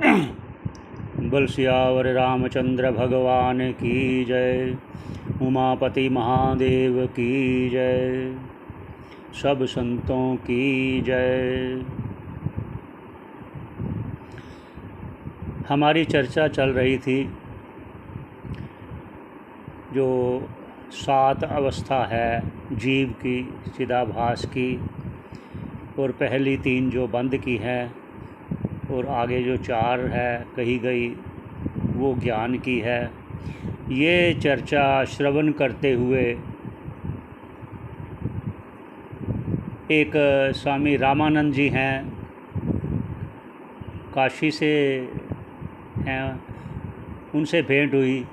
बोल सियावर रामचंद्र भगवान की जय। उमापति महादेव की जय। सब संतों की जय। हमारी चर्चा चल रही थी जो 7 अवस्था है जीव की, चिदाभास की, और पहली 3 जो बंद की है और आगे जो 4 है कही गई वो ज्ञान की है। ये चर्चा श्रवण करते हुए एक स्वामी रामानंद जी हैं, काशी से हैं, उनसे भेंट हुई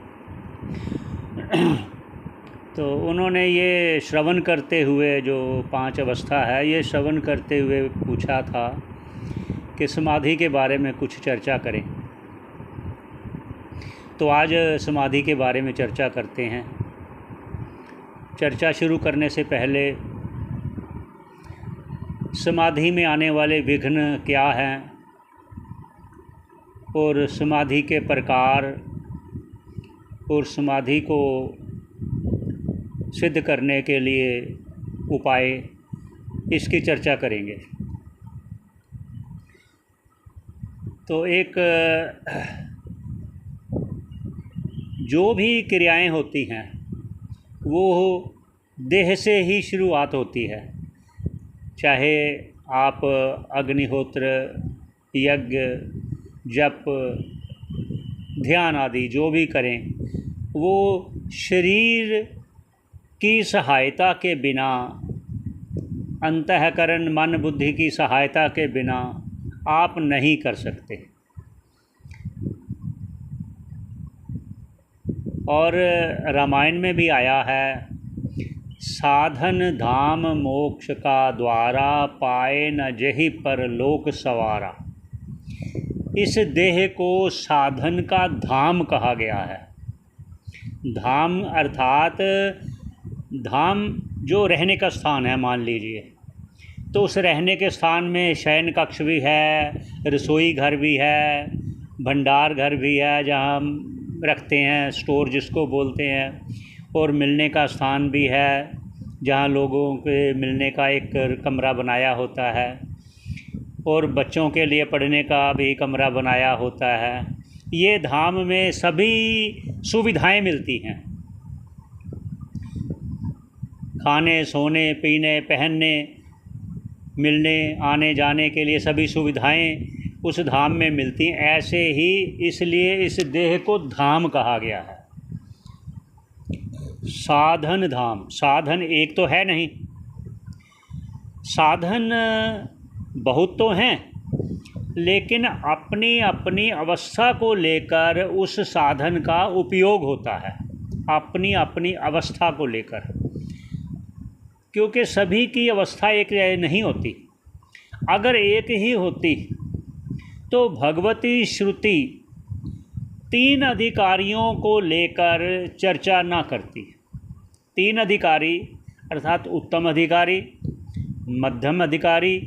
तो उन्होंने ये श्रवण करते हुए जो 5 अवस्था है ये श्रवण करते हुए पूछा था कि समाधि के बारे में कुछ चर्चा करें। तो आज समाधि के बारे में चर्चा करते हैं। चर्चा शुरू करने से पहले समाधि में आने वाले विघ्न क्या हैं और समाधि के प्रकार और समाधि को सिद्ध करने के लिए उपाय, इसकी चर्चा करेंगे। तो एक जो भी क्रियाएं होती हैं वो देह से ही शुरुआत होती है। चाहे आप अग्निहोत्र, यज्ञ, जप, ध्यान आदि जो भी करें, वो शरीर की सहायता के बिना, अंतःकरण मन बुद्धि की सहायता के बिना आप नहीं कर सकते। और रामायण में भी आया है, साधन धाम मोक्ष का द्वारा, पाए न जहि पर लोक सवारा। इस देह को साधन का धाम कहा गया है। धाम अर्थात धाम जो रहने का स्थान है, मान लीजिए, तो उस रहने के स्थान में शयन कक्ष भी है, रसोई घर भी है, भंडार घर भी है जहाँ हम रखते हैं, स्टोर जिसको बोलते हैं, और मिलने का स्थान भी है जहाँ लोगों के मिलने का एक कमरा बनाया होता है, और बच्चों के लिए पढ़ने का भी कमरा बनाया होता है। ये धाम में सभी सुविधाएं मिलती हैं, खाने, सोने, पीने, पहनने, मिलने, आने जाने के लिए सभी सुविधाएं उस धाम में मिलती हैं। ऐसे ही इसलिए इस देह को धाम कहा गया है। साधन धाम, साधन एक तो है नहीं, साधन बहुत तो हैं, लेकिन अपनी अपनी अवस्था को लेकर उस साधन का उपयोग होता है, अपनी अपनी अवस्था को लेकर, क्योंकि सभी की अवस्था एक नहीं होती। अगर एक ही होती तो भगवती श्रुति 3 अधिकारियों को लेकर चर्चा ना करती। 3 अधिकारी अर्थात उत्तम अधिकारी, मध्यम अधिकारी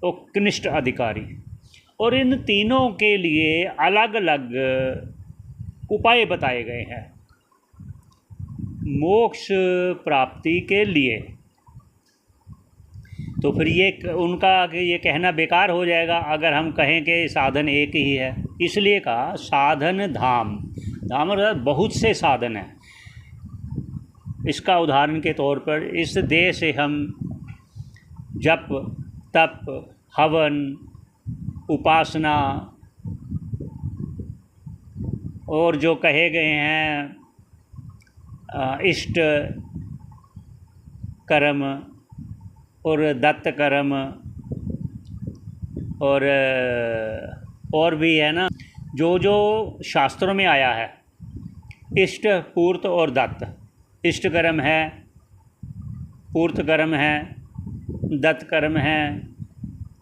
और कनिष्ठ अधिकारी, और इन तीनों के लिए अलग अलग उपाय बताए गए हैं मोक्ष प्राप्ति के लिए। तो फिर ये उनका ये कहना बेकार हो जाएगा अगर हम कहें कि साधन एक ही है। इसलिए कहा साधन धाम। धाम अर्थात बहुत से साधन हैं। इसका उदाहरण के तौर पर इस देह से हम जप, तप, हवन, उपासना और जो कहे गए हैं इष्ट कर्म और दत्त कर्म और भी है ना, जो जो शास्त्रों में आया है, इष्ट, पूर्त और दत्त। इष्ट कर्म है, पूर्त कर्म है, दत्त कर्म है।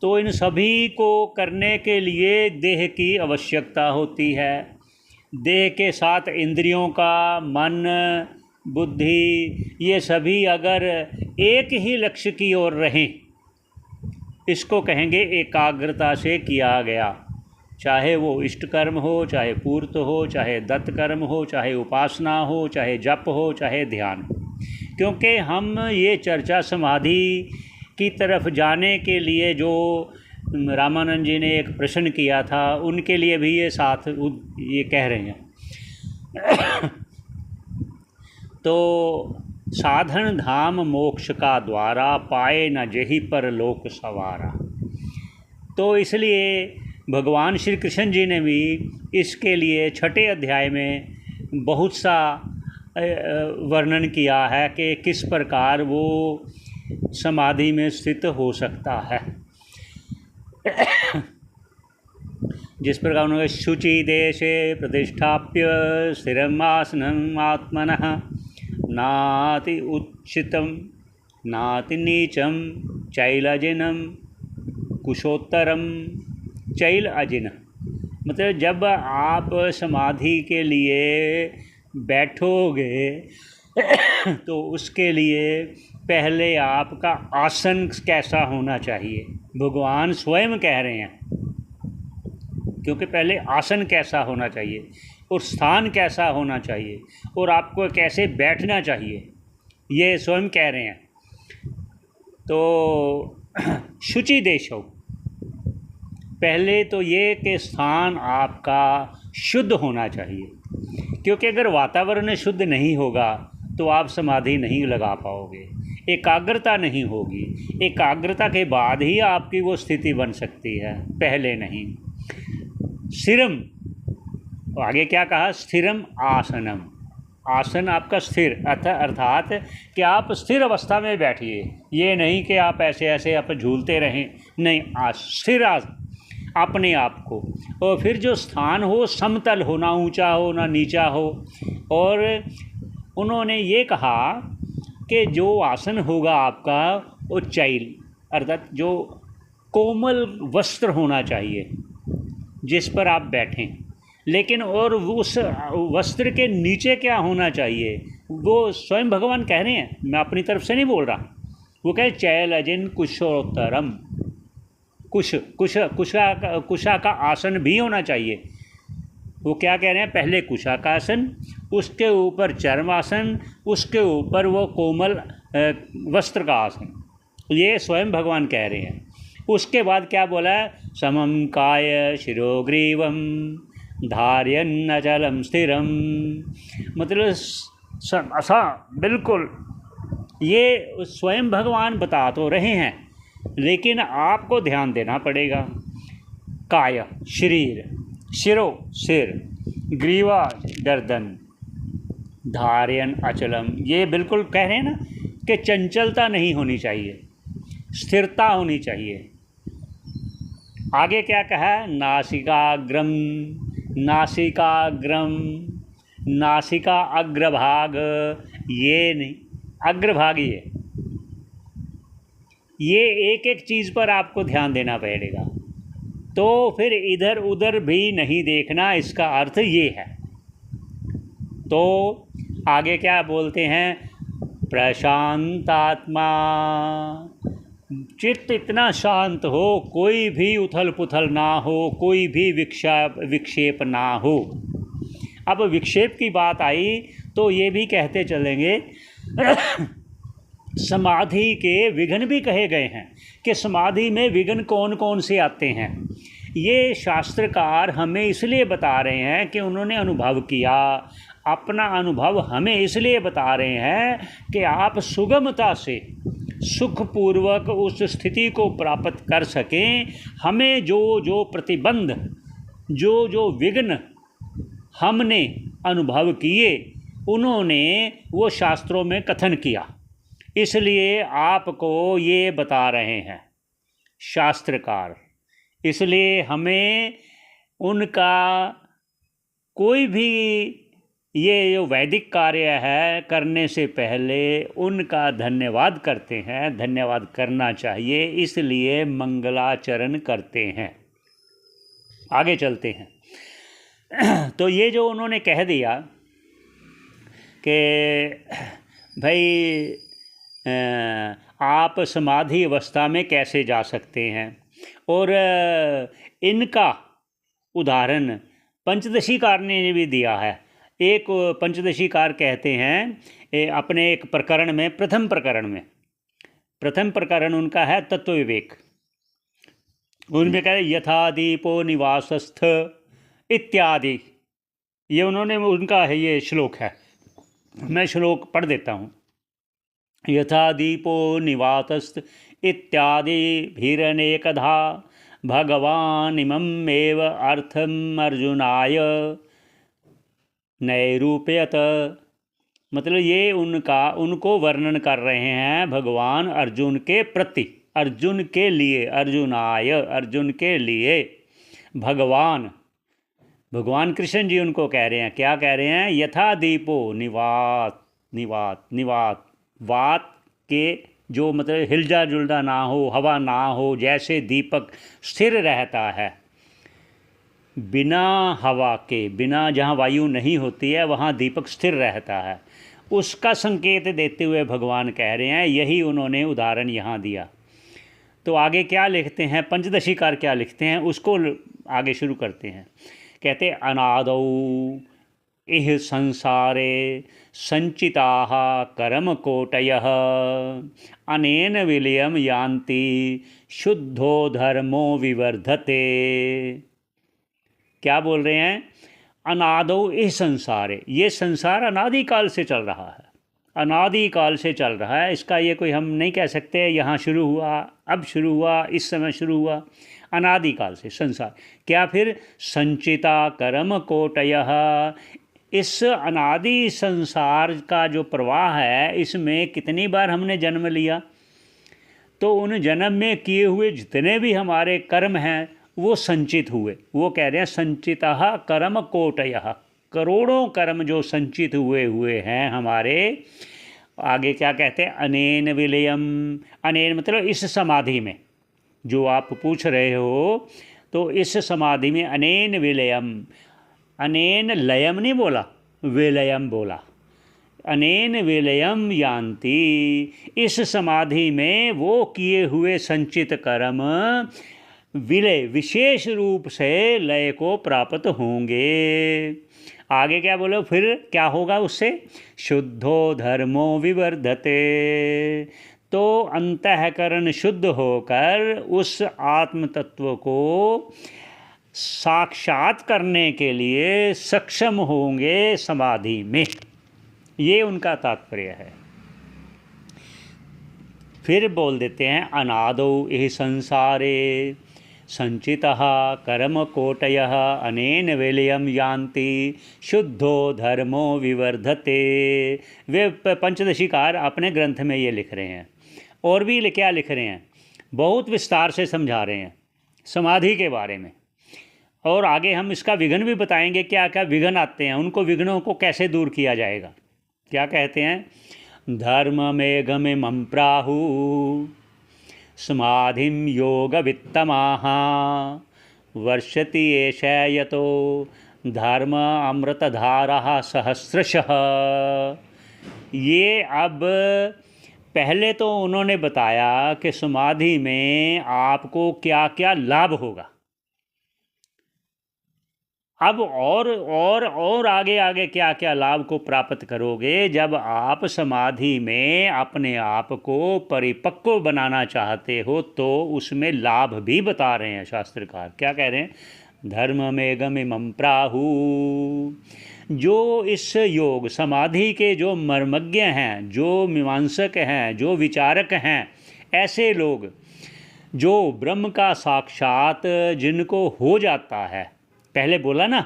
तो इन सभी को करने के लिए देह की आवश्यकता होती है। देह के साथ इंद्रियों का, मन, बुद्धि, ये सभी अगर एक ही लक्ष्य की ओर रहें, इसको कहेंगे एकाग्रता से किया गया। चाहे वो इष्ट कर्म हो, चाहे पूर्त हो, चाहे दत्त कर्म हो, चाहे उपासना हो, चाहे जप हो, चाहे ध्यान हो। क्योंकि हम ये चर्चा समाधि की तरफ जाने के लिए जो रामानंद जी ने एक प्रश्न किया था, उनके लिए भी ये साथ ये कह रहे हैं। तो साधन धाम मोक्ष का द्वारा, पाए न जेहि पर लोक सवारा। तो इसलिए भगवान श्री कृष्ण जी ने भी इसके लिए 6ठे अध्याय में बहुत सा वर्णन किया है कि किस प्रकार वो समाधि में स्थित हो सकता है। जिस प्रकार उन्होंने शुचि देशे प्रतिष्ठाप्य स्थिरम आसनम आत्मनः नाति उच्चितम नाति नीचम चैलजिनम कुशोत्तरम चैल अजिन। मतलब जब आप समाधि के लिए बैठोगे तो उसके लिए पहले आपका आसन कैसा होना चाहिए, भगवान स्वयं कह रहे हैं। क्योंकि पहले आसन कैसा होना चाहिए और स्थान कैसा होना चाहिए और आपको कैसे बैठना चाहिए, ये स्वयं कह रहे हैं। तो शुचि देश हो, पहले तो ये कि स्थान आपका शुद्ध होना चाहिए। क्योंकि अगर वातावरण शुद्ध नहीं होगा तो आप समाधि नहीं लगा पाओगे, एकाग्रता नहीं होगी। एकाग्रता के बाद ही आपकी वो स्थिति बन सकती है, पहले नहीं। स्थिरम, आगे क्या कहा, स्थिरम आसनम, आसन आपका स्थिर अर्थात कि आप स्थिर अवस्था में बैठिए, ये नहीं कि आप ऐसे ऐसे आप झूलते रहें, नहीं, स्थिर अपने आप को। और फिर जो स्थान हो समतल हो, ना ऊंचा हो ना नीचा हो। और उन्होंने ये कहा कि जो आसन होगा आपका वो चैल अर्थात जो कोमल वस्त्र होना चाहिए जिस पर आप बैठें। लेकिन और उस वस्त्र के नीचे क्या होना चाहिए वो स्वयं भगवान कह रहे हैं, मैं अपनी तरफ से नहीं बोल रहा। वो कहे चैल अजिन कुशोत्तरम, कुशा का आसन भी होना चाहिए। वो क्या कह रहे हैं, पहले कुशा का आसन, उसके ऊपर चर्मासन, उसके ऊपर वो कोमल वस्त्र का आसन, ये स्वयं भगवान कह रहे हैं। उसके बाद क्या बोला है, समम काय शिरोग्रीवम धार्यन अचलम स्थिरम। मतलब ऐसा बिल्कुल ये स्वयं भगवान बता तो रहे हैं, लेकिन आपको ध्यान देना पड़ेगा। काय शरीर, शिरो सिर, ग्रीवा गर्दन, धार्यन अचलम, ये बिल्कुल कह रहे हैं ना कि चंचलता नहीं होनी चाहिए, स्थिरता होनी चाहिए। आगे क्या कहा, नासिकाग्रम, नासिकाग्रम, नासिका अग्रभाग, ये नहीं, अग्रभाग ये एक एक चीज़ पर आपको ध्यान देना पड़ेगा। तो फिर इधर उधर भी नहीं देखना, इसका अर्थ ये है। तो आगे क्या बोलते हैं, प्रशांतात्मा, चित्त इतना शांत हो, कोई भी उथल पुथल ना हो, कोई भी विक्षेप ना हो। अब विक्षेप की बात आई तो ये भी कहते चलेंगे समाधि के विघ्न भी कहे गए हैं कि समाधि में विघ्न कौन कौन से आते हैं। ये शास्त्रकार हमें इसलिए बता रहे हैं कि उन्होंने अनुभव किया, अपना अनुभव हमें इसलिए बता रहे हैं कि आप सुगमता से सुखपूर्वक उस स्थिति को प्राप्त कर सकें। हमें जो जो प्रतिबंध, जो जो विघ्न हमने अनुभव किए, उन्होंने वो शास्त्रों में कथन किया, इसलिए आपको ये बता रहे हैं शास्त्रकार। इसलिए हमें उनका कोई भी ये जो वैदिक कार्य है करने से पहले उनका धन्यवाद करते हैं, धन्यवाद करना चाहिए, इसलिए मंगलाचरण करते हैं। आगे चलते हैं। तो ये जो उन्होंने कह दिया कि भाई आप समाधि अवस्था में कैसे जा सकते हैं, और इनका उदाहरण पंचदशीकार ने भी दिया है। एक पंचदशीकार कहते हैं अपने एक प्रकरण में, प्रथम प्रकरण उनका है तत्व विवेक। उनमें कह रहे यथा दीपो निवासस्थ इत्यादि, ये उन्होंने, उनका है ये श्लोक है। मैं श्लोक पढ़ देता हूँ। यथा दीपो निवातस्त इत्यादि भीरनेकधा भगवान इमम् एव अर्थम अर्जुनाय नैरूपयत। मतलब ये उनको वर्णन कर रहे हैं भगवान अर्जुन के प्रति, अर्जुन के लिए, अर्जुनाय, अर्जुन के लिए। भगवान कृष्ण जी उनको कह रहे हैं, क्या कह रहे हैं? यथा दीपो निवात वात के जो मतलब हिलजा जुलदा ना हो, हवा ना हो, जैसे दीपक स्थिर रहता है बिना हवा के, बिना जहाँ वायु नहीं होती है वहाँ दीपक स्थिर रहता है, उसका संकेत देते हुए भगवान कह रहे हैं। यही उन्होंने उदाहरण यहाँ दिया। तो आगे क्या लिखते हैं, पंचदशीकार क्या लिखते हैं, उसको आगे शुरू करते हैं। कहते अनादौ इह संसारे संचिताः कर्मकोटयः अनेन विलयं यान्ति शुद्धो धर्मो विवर्धते। क्या बोल रहे हैं? अनादौ इह संसारे, ये संसार अनादिकाल से चल रहा है, अनादिकाल से चल रहा है। इसका ये कोई हम नहीं कह सकते यहाँ शुरू हुआ, अब शुरू हुआ, इस समय शुरू हुआ, अनादिकाल से संसार। क्या फिर संचिता कर्म कोटयः, इस अनादि संसार का जो प्रवाह है इसमें कितनी बार हमने जन्म लिया, तो उन जन्म में किए हुए जितने भी हमारे कर्म हैं वो संचित हुए। वो कह रहे हैं संचितः कर्म कोटयः, करोड़ों कर्म जो संचित हुए हैं हमारे। आगे क्या कहते हैं? अनेन विलयम, अनेन मतलब इस समाधि में जो आप पूछ रहे हो, तो इस समाधि में अनेन विलयम, अनेन लयम नहीं बोला, विलयम बोला। अनेन विलयम यान्ति, इस समाधि में वो किए हुए संचित कर्म विलय, विशेष रूप से लय को प्राप्त होंगे। आगे क्या बोलो फिर, क्या होगा उससे? शुद्धो धर्मो विवर्धते, तो अंतःकरण शुद्ध होकर उस आत्म तत्व को साक्षात करने के लिए सक्षम होंगे समाधि में। ये उनका तात्पर्य है। फिर बोल देते हैं अनादौ इह संसारे संचितः कर्म कोटयः अनेन विलयं यान्ति शुद्धो धर्मो विवर्धते। वे पंचदशीकार अपने ग्रंथ में ये लिख रहे हैं। और भी क्या लिख रहे हैं? बहुत विस्तार से समझा रहे हैं समाधि के बारे में। और आगे हम इसका विघ्न भी बताएंगे, क्या क्या विघ्न आते हैं, उनको विघ्नों को कैसे दूर किया जाएगा। क्या कहते हैं? धर्ममेघमिमं प्राहु समाधिं योगवित्तमाः वर्षति एष यतो धर्म अमृतधारः सहस्रशः। ये अब पहले तो उन्होंने बताया कि समाधि में आपको क्या क्या लाभ होगा। अब और आगे क्या क्या लाभ को प्राप्त करोगे जब आप समाधि में अपने आप को परिपक्व बनाना चाहते हो, तो उसमें लाभ भी बता रहे हैं शास्त्रकार। क्या कह रहे हैं? धर्ममेघमिमं प्राहु, जो इस योग समाधि के जो मर्मज्ञ हैं, जो मीमांसक हैं, जो विचारक हैं, ऐसे लोग जो ब्रह्म का साक्षात जिनको हो जाता है। पहले बोला ना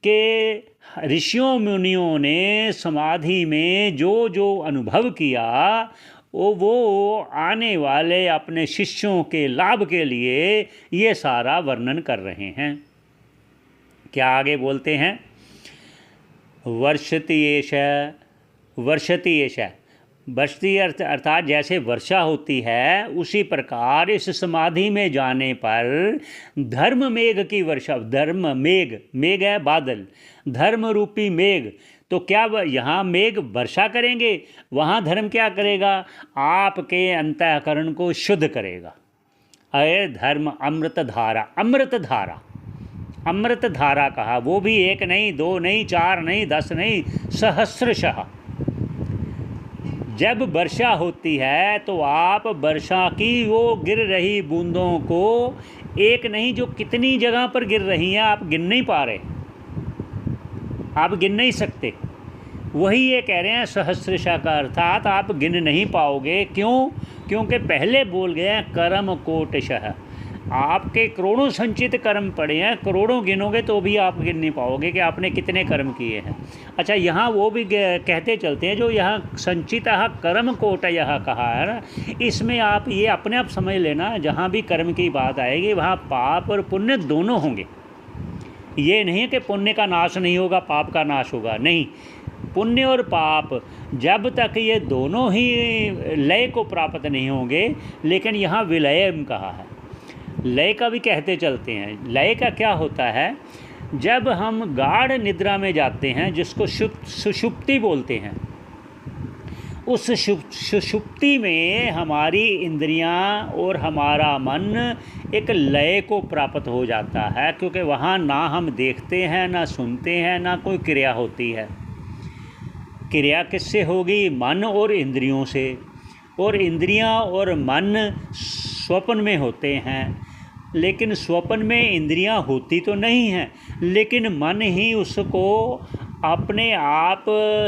कि ऋषियों मुनियों ने समाधि में जो जो अनुभव किया वो आने वाले अपने शिष्यों के लाभ के लिए ये सारा वर्णन कर रहे हैं। क्या आगे बोलते हैं? वर्षति एष, वर्षती अर्थात जैसे वर्षा होती है, उसी प्रकार इस समाधि में जाने पर धर्म मेघ की वर्षा, धर्म मेघ है बादल, धर्म रूपी मेघ। तो क्या यहाँ मेघ वर्षा करेंगे, वहाँ धर्म क्या करेगा? आपके अंतःकरण को शुद्ध करेगा। अय धर्म अमृत धारा, अमृत धारा कहा, वो भी 1 नहीं 2 नहीं 4 नहीं 10 नहीं, सहस्रशः। जब वर्षा होती है तो आप वर्षा की वो गिर रही बूंदों को, एक नहीं जो कितनी जगह पर गिर रही हैं आप गिन नहीं पा रहे, आप गिन नहीं सकते। वही ये कह रहे हैं सहस्रशः का अर्थात आप गिन नहीं पाओगे। क्यों? क्योंकि पहले बोल गए हैं कर्म कोटिशः, आपके करोड़ों संचित कर्म पड़े हैं, करोड़ों गिनोगे तो भी आप गिन नहीं पाओगे कि आपने कितने कर्म किए हैं। अच्छा, यहाँ वो भी कहते चलते हैं जो यहाँ संचितः कर्म कोटयः कहा है ना, इसमें आप ये अपने आप समझ लेना, जहाँ भी कर्म की बात आएगी वहाँ पाप और पुण्य दोनों होंगे। ये नहीं है कि पुण्य का नाश नहीं होगा पाप का नाश होगा, नहीं, पुण्य और पाप जब तक ये दोनों ही लय को प्राप्त नहीं होंगे, लेकिन यहाँ विलय कहा है। लय का भी कहते चलते हैं। लय का क्या होता है? जब हम गाढ़ निद्रा में जाते हैं, जिसको सुषुप्ति बोलते हैं, उस सुषुप्ति में हमारी इंद्रियां और हमारा मन एक लय को प्राप्त हो जाता है, क्योंकि वहाँ ना हम देखते हैं, ना सुनते हैं, ना कोई क्रिया होती है। क्रिया किससे होगी? मन और इंद्रियों से, और इंद्रियां और मन स्वप्न में होते हैं। लेकिन स्वप्न में इंद्रियां होती तो नहीं हैं, लेकिन मन ही उसको अपने आप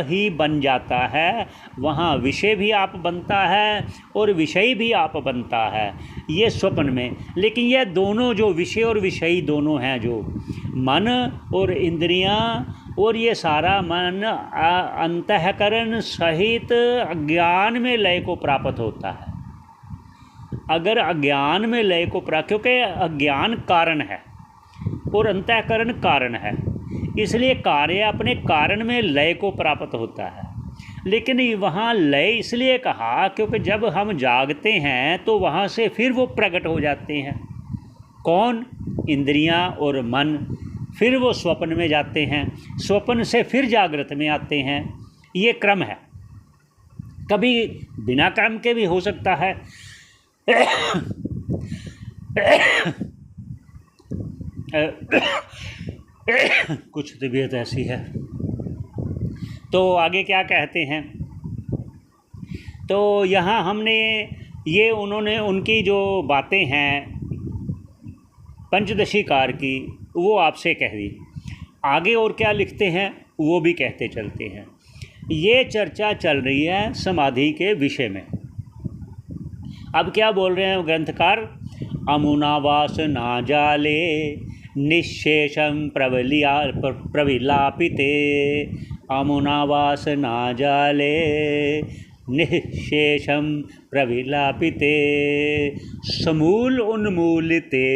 ही बन जाता है। वहाँ विषय भी आप बनता है और विषय भी आप बनता है, ये स्वप्न में। लेकिन ये दोनों जो विषय और विषयी दोनों हैं, जो मन और इंद्रियां और ये सारा मन अंतःकरण सहित अज्ञान में लय को प्राप्त होता है। अगर अज्ञान में लय को प्राप्त, क्योंकि अज्ञान कारण है और अंतःकरण कारण है, इसलिए कार्य अपने कारण में लय को प्राप्त होता है। लेकिन वहाँ लय इसलिए कहा क्योंकि जब हम जागते हैं तो वहाँ से फिर वो प्रकट हो जाते हैं। कौन? इंद्रियां और मन। फिर वो स्वप्न में जाते हैं, स्वप्न से फिर जागृत में आते हैं। ये क्रम है। कभी बिना क्रम के भी हो सकता है। कुछ तबीयत ऐसी है। तो आगे क्या कहते हैं? तो यहाँ हमने ये उन्होंने उनकी जो बातें हैं पंचदशीकार की, वो आपसे कह दी। आगे और क्या लिखते हैं वो भी कहते चलते हैं। ये चर्चा चल रही है समाधि के विषय में। अब क्या बोल रहे हैं ग्रंथकार? अमुनावास ना जाले निशेषम प्रविलापिते, अमुनावास ना जाले निशेषम प्रविलापिते समूल उन्मूलिते।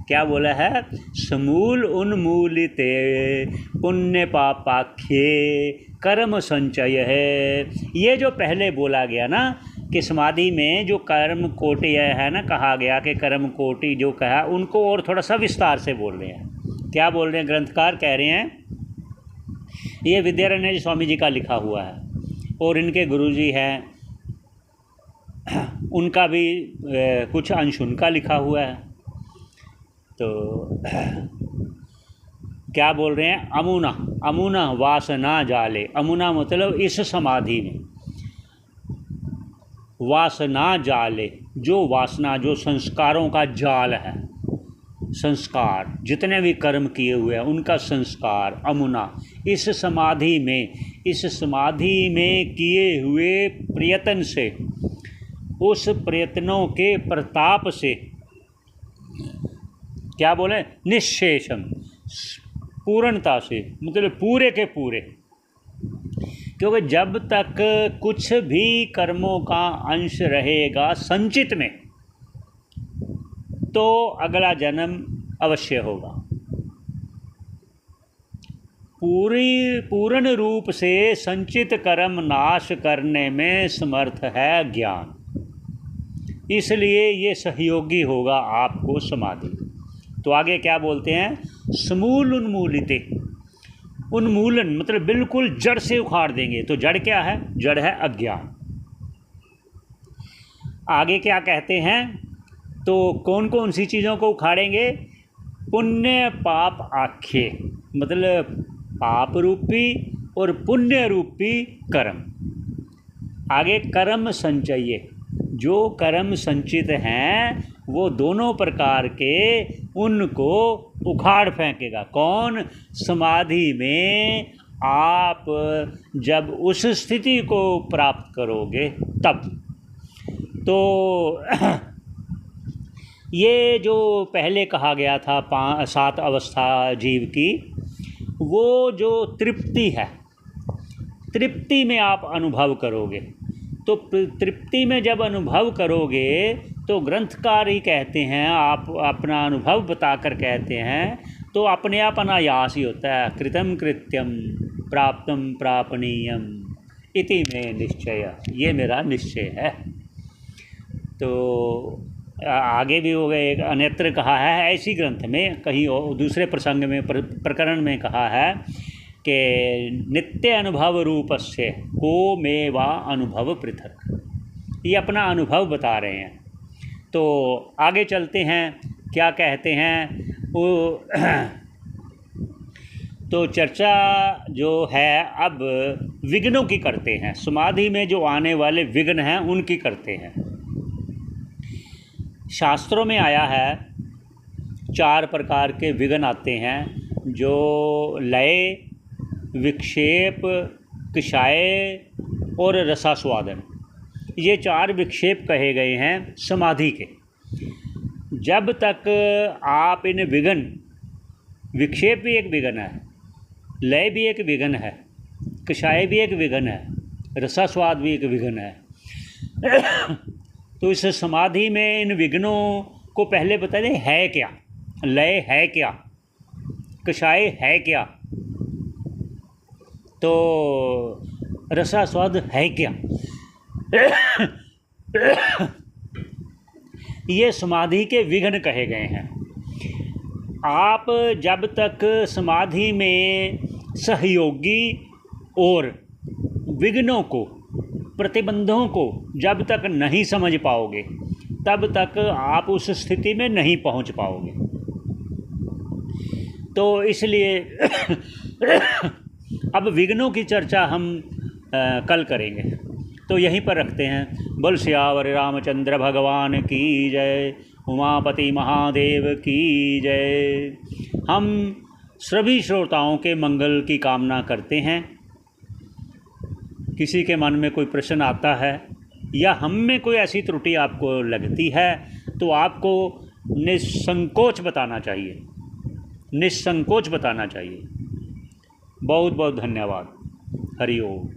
क्या बोला है? समूल उन्मूलिते पुण्य पापाख्ये कर्म संचय है। ये जो पहले बोला गया ना कि समाधि में जो कर्म कोटि है ना, कहा गया कि कर्म कोटि जो कहा, उनको और थोड़ा सा विस्तार से बोल रहे हैं। क्या बोल रहे हैं ग्रंथकार? कह रहे हैं ये विद्यारण्य स्वामी जी का लिखा हुआ है और इनके गुरुजी हैं, उनका भी कुछ अंश उनका लिखा हुआ है। तो क्या बोल रहे हैं? अमुना, अमुना वासना जाले। अमुना मतलब इस समाधि में, वासना जाले, जो वासना, जो संस्कारों का जाल है, संस्कार जितने भी कर्म किए हुए हैं उनका संस्कार, अमुना इस समाधि में, इस समाधि में किए हुए प्रयत्न से, उस प्रयत्नों के प्रताप से, क्या बोले? निश्शेषम, पूर्णता से, मतलब पूरे के पूरे। क्योंकि जब तक कुछ भी कर्मों का अंश रहेगा संचित में, तो अगला जन्म अवश्य होगा। पूर्ण रूप से संचित कर्म नाश करने में समर्थ है ज्ञान, इसलिए ये सहयोगी होगा आपको समाधि। तो आगे क्या बोलते हैं? समूल उन्मूलिते। उन्मूलन मतलब बिल्कुल जड़ से उखाड़ देंगे। तो जड़ क्या है? जड़ है अज्ञान। आगे क्या कहते हैं? तो कौन कौन सी चीज़ों को उखाड़ेंगे? पुण्य पाप आख्ये, मतलब पाप रूपी और पुण्य रूपी कर्म। आगे कर्म संचय, जो कर्म संचित हैं वो दोनों प्रकार के उनको उखाड़ फेंकेगा। कौन? समाधि में आप जब उस स्थिति को प्राप्त करोगे तब। तो ये जो पहले कहा गया था 7 अवस्था जीव की, वो जो तृप्ति है, तृप्ति में आप अनुभव करोगे। तो तृप्ति में जब अनुभव करोगे तो ग्रंथकार ही कहते हैं, आप अपना अनुभव बताकर कहते हैं, तो अपने आप अनायास ही होता है। कृतम कृत्यम प्राप्तम प्रापणीयम इति में निश्चय, ये मेरा निश्चय है। तो आगे भी हो गए, एक अन्यत्र कहा है ऐसी ग्रंथ में, कहीं और दूसरे प्रसंग में प्रकरण में कहा है कि नित्य अनुभव रूपस्य को मेवा अनुभव पृथक। ये अपना अनुभव बता रहे हैं। तो आगे चलते हैं, क्या कहते हैं वो तो चर्चा जो है अब विघ्नों की करते हैं। समाधि में जो आने वाले विघ्न हैं उनकी करते हैं। शास्त्रों में आया है 4 प्रकार के विघ्न आते हैं, जो लय, विक्षेप, कषाय और रसास्वादन, ये 4 विक्षेप कहे गए हैं समाधि के। जब तक आप इन विघ्न, विक्षेप भी एक विघ्न है, लय भी एक विघ्न है, कषाय भी एक विघ्न है, रसास्वाद भी एक विघ्न है। तो इस समाधि में इन विघ्नों को पहले बता दें है क्या, लय है क्या, कषाय है क्या, तो रसास्वाद है क्या। ये समाधि के विघ्न कहे गए हैं। आप जब तक समाधि में सहयोगी और विघ्नों को, प्रतिबंधों को जब तक नहीं समझ पाओगे तब तक आप उस स्थिति में नहीं पहुंच पाओगे। तो इसलिए अब विघ्नों की चर्चा हम कल करेंगे, तो यहीं पर रखते हैं। बोल सियावर रामचंद्र भगवान की जय, उमापति महादेव की जय। हम सभी श्रोताओं के मंगल की कामना करते हैं। किसी के मन में कोई प्रश्न आता है या हम में कोई ऐसी त्रुटि आपको लगती है तो आपको निसंकोच बताना चाहिए, निसंकोच बताना चाहिए। बहुत बहुत धन्यवाद। हरि ओम।